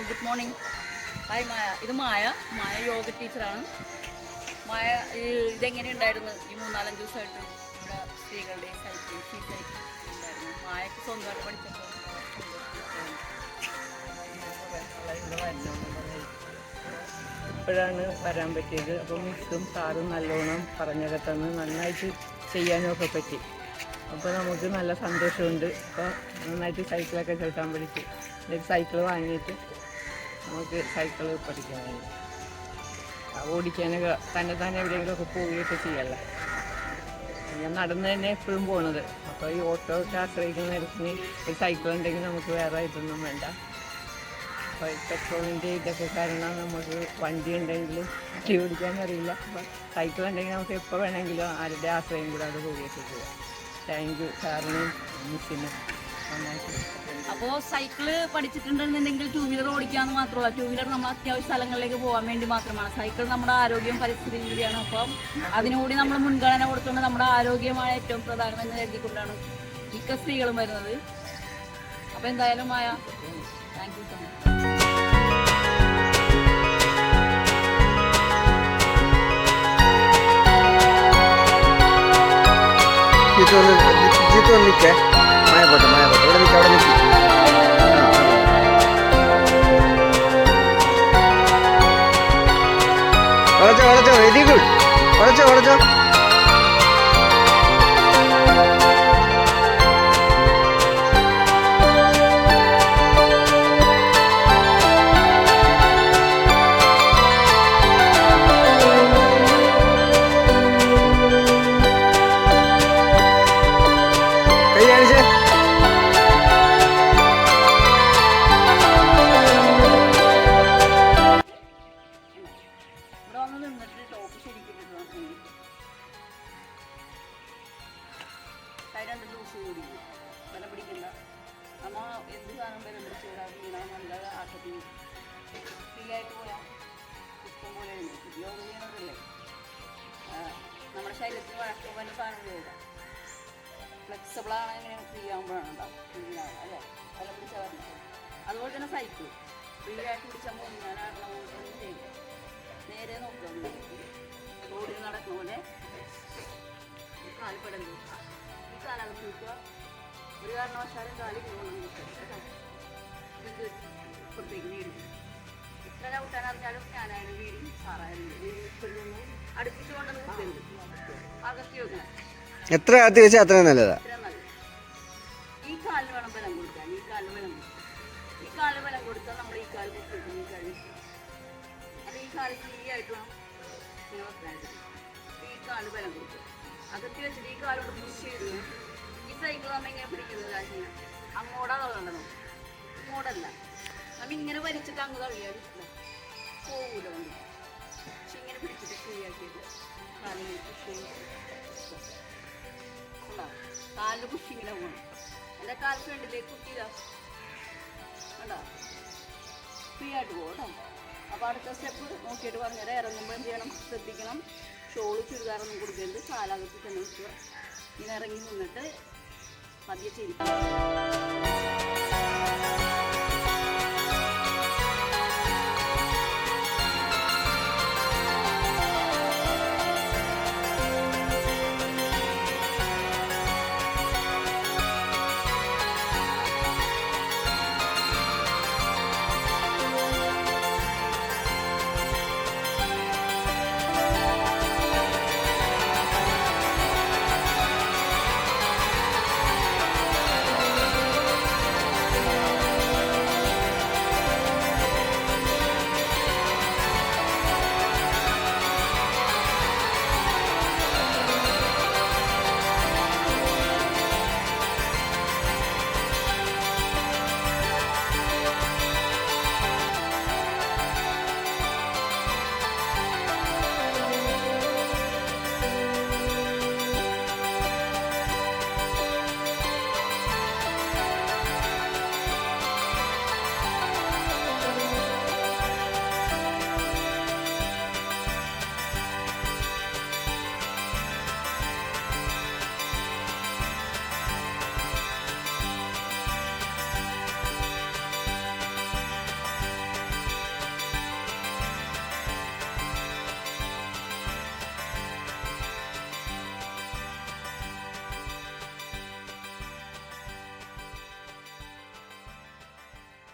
Good morning. Hi മായ. ഇത് മായ യോഗ ടീച്ചറാണ്. മായ ഇതെങ്ങനെയുണ്ടായിരുന്നു ഈ 3-4 ദിവസമായിട്ട് ഇവിടെ സ്ത്രീകളുടെ സൈക്കിൾ ഉണ്ടായിരുന്നു? മായക്ക് സ്വന്തമായിട്ട് പഠിച്ചപ്പോൾ ഇപ്പോഴാണ് വരാൻ പറ്റിയത്. അപ്പോൾ മിസ്സും സാറും നല്ലോണം പറഞ്ഞൊക്കെ തന്ന് നന്നായിട്ട് ചെയ്യാനൊക്കെ പറ്റി. അപ്പോൾ നമുക്ക് നല്ല സന്തോഷമുണ്ട്. അപ്പോൾ നന്നായിട്ട് സൈക്കിളൊക്കെ ചവിട്ടാൻ പഠിച്ചു. എന്നിട്ട് സൈക്കിൾ വാങ്ങിയിട്ട് നമുക്ക് സൈക്കിൾ പഠിക്കാൻ ഓടിക്കാനൊക്കെ തന്നെ എവിടെയെങ്കിലുമൊക്കെ പോവുകയൊക്കെ ചെയ്യല്ല. ഞാൻ നടന്ന് തന്നെ എപ്പോഴും പോണത്. അപ്പോൾ ഈ ഓട്ടോ ഒക്കെ ആശ്രയിക്കുന്ന നേരത്തിന് ഒരു സൈക്കിൾ ഉണ്ടെങ്കിൽ നമുക്ക് വേറെ ഇതൊന്നും വേണ്ട. അപ്പോൾ പെട്രോളിൻ്റെ ഇതൊക്കെ കാരണം നമുക്ക് വണ്ടി ഉണ്ടെങ്കിലും വണ്ടി ഓടിക്കാൻ അറിയില്ല. അപ്പോൾ സൈക്കിൾ ഉണ്ടെങ്കിൽ നമുക്ക് എപ്പോൾ വേണമെങ്കിലും ആരുടെ ആശ്രയം കൂടാതെ പോവുകയൊക്കെ ചെയ്യാം. താങ്ക് യു സാറിനും മിസ്സിനും നന്നായിട്ട്. അപ്പോൾ സൈക്കിള് പഠിച്ചിട്ടുണ്ടെന്നുണ്ടെങ്കിൽ 2 വീലർ ഓടിക്കാമെന്ന് മാത്രമല്ല, 2 വീലർ നമ്മൾ അത്യാവശ്യ സ്ഥലങ്ങളിലേക്ക് പോകാൻ വേണ്ടി മാത്രമാണ്. സൈക്കിൾ നമ്മുടെ ആരോഗ്യം പരിസ്ഥിതി കൂടിയാണ്. അപ്പം അതിനുകൂടി നമ്മൾ മുൻഗണന കൊടുത്തുകൊണ്ട് നമ്മുടെ ആരോഗ്യമാണ് ഏറ്റവും പ്രധാനമെന്ന് കരുതിക്കൊണ്ടാണ് മിക്ക സ്ത്രീകളും വരുന്നത്. അപ്പോൾ എന്തായാലും Maya, thank you so much. Jithu നിൽക്കേ, മയപ്പെട്ടു ഇവിടെ നിൽക്കുക, അവിടെ നിൽക്കും. വളച്ചോ വെരി ഗുഡ്, വളച്ചോ. കൈ കാണിച്ചേ. രണ്ട് ദിവസം കൂടി വില പിടിക്കണ്ട. നമ്മൾ എന്ത് സാധനം വില പിടിച്ച് വീണാൽ നല്ല ആക്കത്തി ഫ്രീ ആയിട്ട് പോയാൽ ഇഷ്ടം പോലെ യോഗ ചെയ്യണതല്ലേ. നമ്മുടെ ശരീരത്തിന് വഴക്കം വല്ല സാധനം ഉപയോഗിക്കാം. ഫ്ലെക്സിബിളാണ്, ഇങ്ങനെ ഫ്രീ ആകുമ്പോഴാണ് ഉണ്ടാവും അല്ലേ വില പിടിച്ചാൽ പറഞ്ഞത്. അതുപോലെ തന്നെ സൈക്കിൾ ഫ്രീ ആയിട്ട് പിടിച്ചാൽ ഞാനാടുന്ന പോലെ ചെയ്യും. നേരെ നോക്കുക, റോഡിൽ നടക്കുന്ന പോലെ കാൽപ്പെടൽ നോക്കുക, ഈ കാലകത്ത് നോക്കുക. ഒരു കാരണവശാലും കാലി കൊള്ളണം കേട്ടോ. ഇത് ഇപ്പുറത്തേക്ക് വീടും ഇത്ര ചവിട്ടാനറിഞ്ഞാലും ഞാനായാലും വീടും സാറായാലും വീടും അടുപ്പിച്ചുകൊണ്ട് നിർത്തരുത്. അകത്തി വെക്കണം. എത്ര അകത്തി വെച്ചാൽ അത്ര നല്ലതാ. ഈ കാലിന് വേണം ബലം കൊടുക്കാൻ. ഈ കാലിന് ബലം കൊടുത്താൽ നമ്മൾ ഈ കാല് പൊട്ടിക്കും. ഈ കാല് അത് ഈ കാല് ഫ്രീ ആയിട്ട് വേണം വെക്കാനായിട്ട്. ഈ കാല് ബലം കൊടുക്കുക. അകത്തി വെച്ചിട്ട് ഈ കാലോട് പുഷ് ചെയ്ത് ഈ സൈക്കിൾ നമ്മൾ ഇങ്ങനെ പിടിക്കുന്നത് കാര്യം അങ്ങോട്ടാ തള്ളണ്ടോ, ഇങ്ങോട്ടല്ല. നമ്മ ഇങ്ങനെ വലിച്ചിട്ട് അങ്ങ് തള്ളിയാൽ പോകൂല വണ്ടി. പക്ഷെ ഇങ്ങനെ പിടിച്ചിട്ട് ഫ്രീ ആക്കിയിട്ട് കാലിങ്ങനെ പുഷ് ചെയ്ത് കാലിൻ്റെ പുഷിങ്ങനെ പോകണം. എൻ്റെ കാൽ ഫ്രണ്ടിലേക്ക് കുത്തിയതാ കണ്ടോ, ഫ്രീ ആയിട്ട് പോകട്ടോ. അപ്പോൾ അടുത്ത സ്റ്റെപ്പ് നോക്കിയിട്ട് പറഞ്ഞുതരാം. ഇറങ്ങുമ്പോൾ എന്ത് ചെയ്യണം, ശ്രദ്ധിക്കണം. ഷോള് ചുരിദാറൊന്നും കൊടുക്കരുത്. കാലകത്ത് തന്നെ വെക്കുക. ഇങ്ങനെ ഇറങ്ങി നിന്നിട്ട് പതിയെ ചെയ്യും.